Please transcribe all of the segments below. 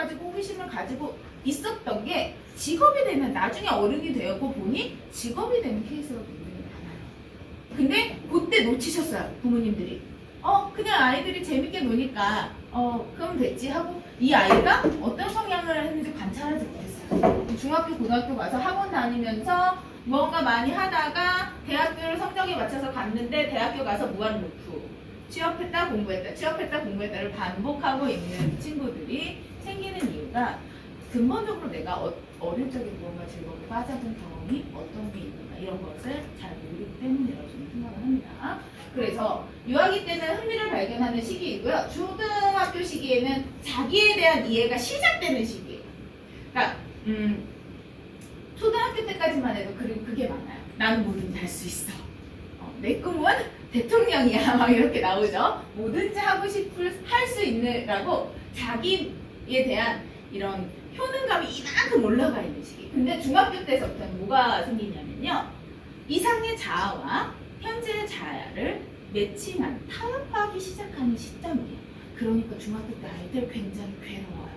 가지고 호기심을 가지고 있었던 게 직업이 되는, 나중에 어른이 되고 보니 직업이 되는 케이스가 굉장히 많아요. 근데 그때 놓치셨어요, 부모님들이. 그냥 아이들이 재밌게 노니까 그럼 됐지 하고 이 아이가 어떤 성향을 했는지 관찰하지 못했어요. 중학교, 고등학교 가서 학원 다니면서 뭔가 많이 하다가 대학교를 성적에 맞춰서 갔는데 대학교 가서 무한루프, 취업했다 공부했다 취업했다 공부했다를 반복하고 있는 친구들이 생기는 이유가 근본적으로 내가 어릴 적에 무언가 즐겁게 빠져든 경험이 어떤 게 있는가 이런 것을 잘 모르기 때문이라고 저는 생각을 합니다. 그래서 유아기 때는 흥미를 발견하는 시기이고요. 초등학교 시기에는 자기에 대한 이해가 시작되는 시기예요. 그러니까 초등학교 때까지만 해도 그리고 그게 많아요. 나는 뭐든지 할 수 있어. 내 꿈은 대통령이야. 막 이렇게 나오죠. 뭐든지 하고 싶을 할 수 있는라고 자기에 대한 이런 효능감이 이만큼 올라가 있는 시기. 근데 중학교 때서부터는 뭐가 생기냐면요. 이상의 자아와 현재의 자아를 매칭한 타협하기 시작하는 시점이에요. 그러니까 중학교 때 아이들 굉장히 괴로워요.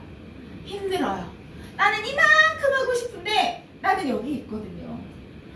힘들어요. 나는 이만큼 하고 싶은데 나는 여기 있거든요.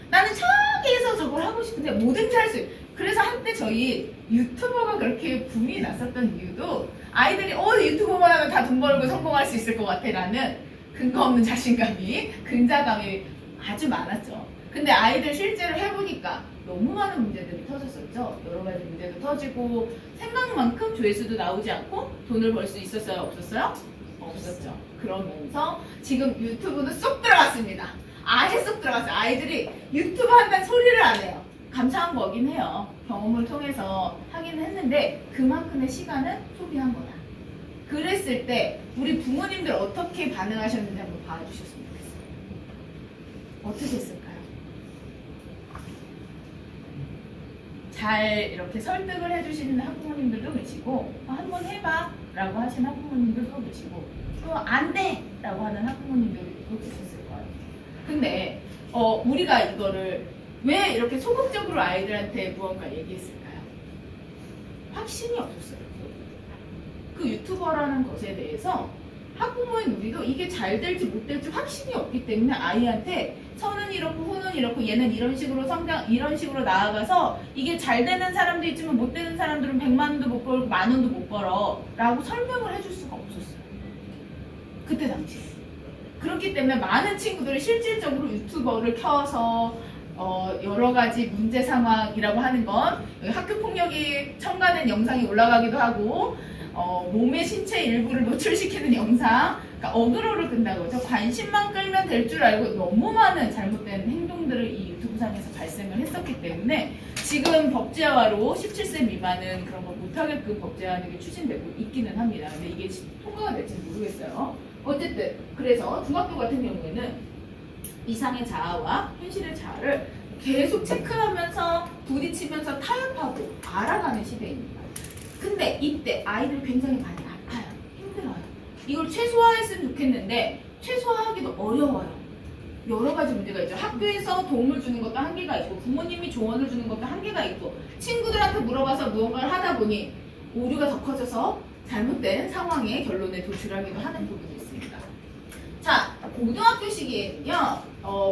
나는 저기에서 저걸 하고 싶은데 뭐든지 할 수 있어요. 그래서 한때 저희 유튜버가 그렇게 붐이 났었던 이유도 아이들이 유튜버만 하면 다 돈 벌고 성공할 수 있을 것 같아 라는 근거 없는 자신감이, 근자감이 아주 많았죠. 근데 아이들 실제로 해보니까 너무 많은 문제들이 터졌었죠. 여러 가지 문제도 터지고 생각만큼 조회수도 나오지 않고 돈을 벌 수 있었어요? 없었어요? 없었죠. 그러면서 지금 유튜브는 쏙 들어갔습니다. 아예 쏙 들어갔어요. 아이들이 유튜브 한다는 소리를 안 해요. 감사한 거긴 해요. 경험을 통해서 하긴 했는데 그만큼의 시간은 소비한 거다. 그랬을 때 우리 부모님들 어떻게 반응하셨는지 한번 봐주셨으면 좋겠어요. 어떻게 했을까요? 잘 이렇게 설득을 해주시는 학부모님들도 계시고 한번 해봐 라고 하시는 학부모님들도 계시고 또 안 돼! 라고 하는 학부모님들도 계셨을 거예요. 근데 우리가 이거를 왜 이렇게 소극적으로 아이들한테 무언가 얘기했을까요? 확신이 없었어요. 그 유튜버라는 것에 대해서 학부모인 우리도 이게 잘 될지 못 될지 확신이 없기 때문에 아이한테 선은 이렇고 후는 이렇고 얘는 이런 식으로 이런 식으로 나아가서 이게 잘 되는 사람도 있지만 못 되는 사람들은 100만 원도 못 벌고 10,000원도 못 벌어 라고 설명을 해줄 수가 없었어요. 그때 당시에. 그렇기 때문에 많은 친구들이 실질적으로 유튜버를 켜서 여러 가지 문제 상황이라고 하는 건 학교 폭력이 첨가된 영상이 올라가기도 하고 몸의 신체 일부를 노출시키는 영상, 그러니까 어그로를 끈다고 하죠. 관심만 끌면 될 줄 알고 너무 많은 잘못된 행동들을 이 유튜브상에서 발생을 했었기 때문에 지금 법제화로 17세 미만은 그런 걸 못하게끔 법제화하는 게 추진되고 있기는 합니다. 근데 이게 통과가 될지는 모르겠어요. 어쨌든 그래서 중학교 같은 경우에는 이상의 자아와 현실의 자아를 계속 체크하면서 부딪히면서 타협하고 알아가는 시대입니다. 근데 이때 아이들 굉장히 많이 아파요. 힘들어요. 이걸 최소화했으면 좋겠는데 최소화하기도 어려워요. 여러 가지 문제가 있죠. 학교에서 도움을 주는 것도 한계가 있고 부모님이 조언을 주는 것도 한계가 있고 친구들한테 물어봐서 무언가를 하다 보니 오류가 더 커져서 잘못된 상황의 결론에 도출하기도 하는 부분이 있습니다. 자, 고등학교 시기에는요.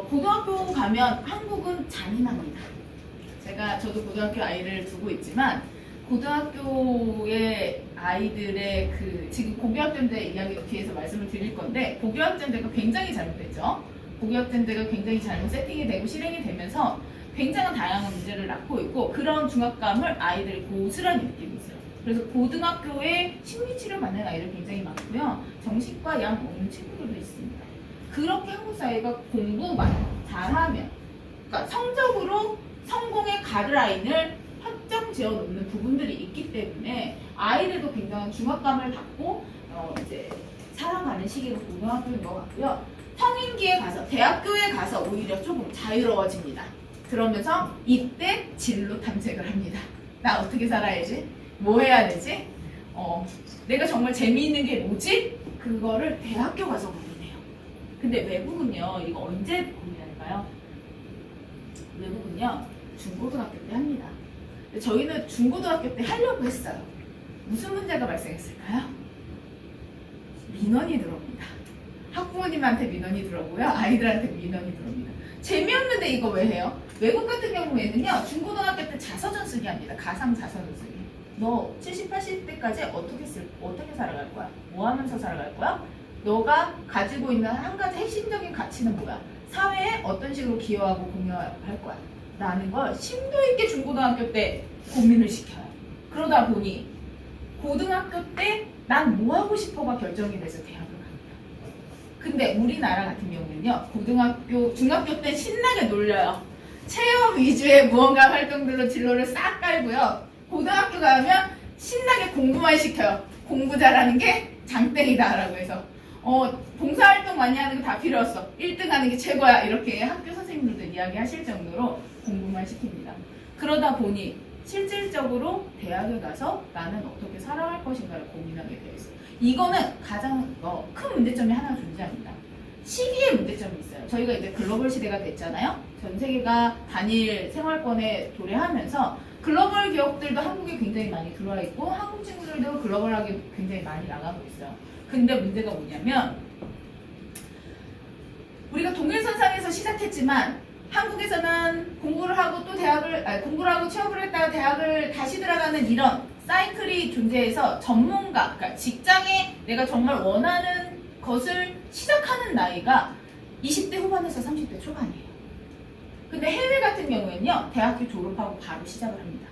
고등학교 가면 한국은 잔인합니다. 저도 고등학교 아이를 두고 있지만 고등학교의 아이들의 지금 고교학점제 이야기도 뒤에서 말씀을 드릴 건데 고교학점제가 굉장히 잘못됐죠. 고교학점제가 굉장히 잘못 세팅이 되고 실행이 되면서 굉장한 다양한 문제를 낳고 있고 그런 중압감을 아이들이 고스란히 느끼고 있어요. 그래서 고등학교에 심리치료 받는 아이들 굉장히 많고요. 정신과 약 없는 친구들도 있습니다. 그렇게 한국 사회가 공부만 잘하면 그러니까 성적으로 성공의 가드라인을 확정 지어놓는 부분들이 있기 때문에 아이들도 굉장한 중압감을 받고 이제 살아가는 시기가 고등학교인 것 같고요. 성인기에 가서 대학교에 가서 오히려 조금 자유로워집니다. 그러면서 이때 진로 탐색을 합니다. 나 어떻게 살아야지? 뭐 해야 되지? 내가 정말 재미있는 게 뭐지? 그거를 대학교 가서 고민해요. 근데 외국은요, 이거 언제 고민할까요? 외국은요, 중고등학교 때 합니다. 저희는 중고등학교 때 하려고 했어요. 무슨 문제가 발생했을까요? 민원이 들어옵니다. 학부모님한테 민원이 들어오고요. 아이들한테 민원이 들어옵니다. 재미없는데 이거 왜 해요? 외국 같은 경우에는요. 중고등학교 때 자서전 쓰기 합니다. 가상 자서전 쓰기. 너 70, 80대까지 어떻게 살아갈 거야? 뭐 하면서 살아갈 거야? 너가 가지고 있는 한 가지 핵심적인 가치는 뭐야? 사회에 어떤 식으로 기여하고 공유할 거야? 라는 걸 심도 있게 중고등학교 때 고민을 시켜요. 그러다 보니 고등학교 때 난 뭐 하고 싶어가 결정이 돼서 대학을 갑니다. 근데 우리나라 같은 경우는요. 중학교 때 신나게 놀려요. 체험 위주의 무언가 활동들로 진로를 싹 깔고요. 고등학교 가면 신나게 공부만 시켜요. 공부 잘하는 게 장땡이다 라고 해서 봉사활동 많이 하는 거 다 필요 없어. 1등 하는 게 최고야. 이렇게 학교 선생님들도 이야기하실 정도로 공부만 시킵니다. 그러다 보니 실질적으로 대학에 가서 나는 어떻게 살아갈 것인가를 고민하게 되어 있어요. 이거는 가장 큰 문제점이 하나 존재합니다. 시기의 문제점이 있어요. 저희가 이제 글로벌 시대가 됐잖아요. 전 세계가 단일 생활권에 도래하면서 글로벌 기업들도 한국에 굉장히 많이 들어와 있고 한국 친구들도 글로벌하게 굉장히 많이 나가고 있어요. 근데 문제가 뭐냐면 우리가 동일선상에서 시작했지만 한국에서는 공부를 하고 또 공부를 하고 취업을 했다가 대학을 다시 들어가는 이런 사이클이 존재해서 전문가, 그러니까 직장에 내가 정말 원하는 것을 시작하는 나이가 20대 후반에서 30대 초반이에요. 근데 해외 같은 경우에는요, 대학교 졸업하고 바로 시작을 합니다.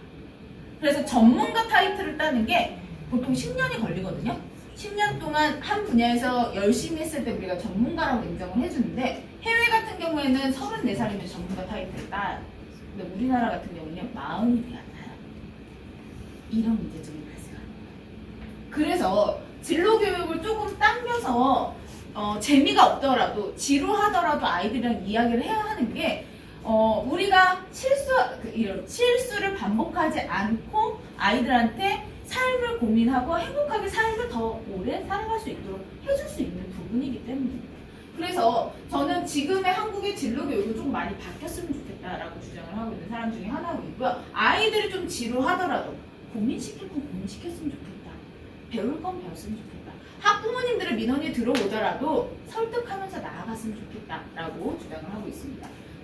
그래서 전문가 타이틀을 따는 게 보통 10년이 걸리거든요. 10년 동안 한 분야에서 열심히 했을 때 우리가 전문가라고 인정을 해주는데 해외 같은 경우에는 34살이면 전문가 타이틀을 따요. 근데 우리나라 같은 경우는 40이 돼야 따요. 이런 문제점이 발생합니다. 그래서 진로 교육을 조금 당겨서 재미가 없더라도 지루하더라도 아이들이랑 이야기를 해야 하는 게 우리가 이런 실수를 반복하지 않고 아이들한테 삶을 고민하고 행복하게 삶을 더 오래 살아갈 수 있도록 해줄 수 있는 부분이기 때문입니다. 그래서 저는 지금의 한국의 진로 교육은 좀 많이 바뀌었으면 좋겠다라고 주장을 하고 있는 사람 중에 하나이고요. 아이들이 좀 지루하더라도 고민시킬 건 고민시켰으면 좋겠다. 배울 건 배웠으면 좋겠다. 학부모님들의 민원이 들어오더라도 설득하면서 나아갔으면 좋겠다라고 주장을 하고 있습니다.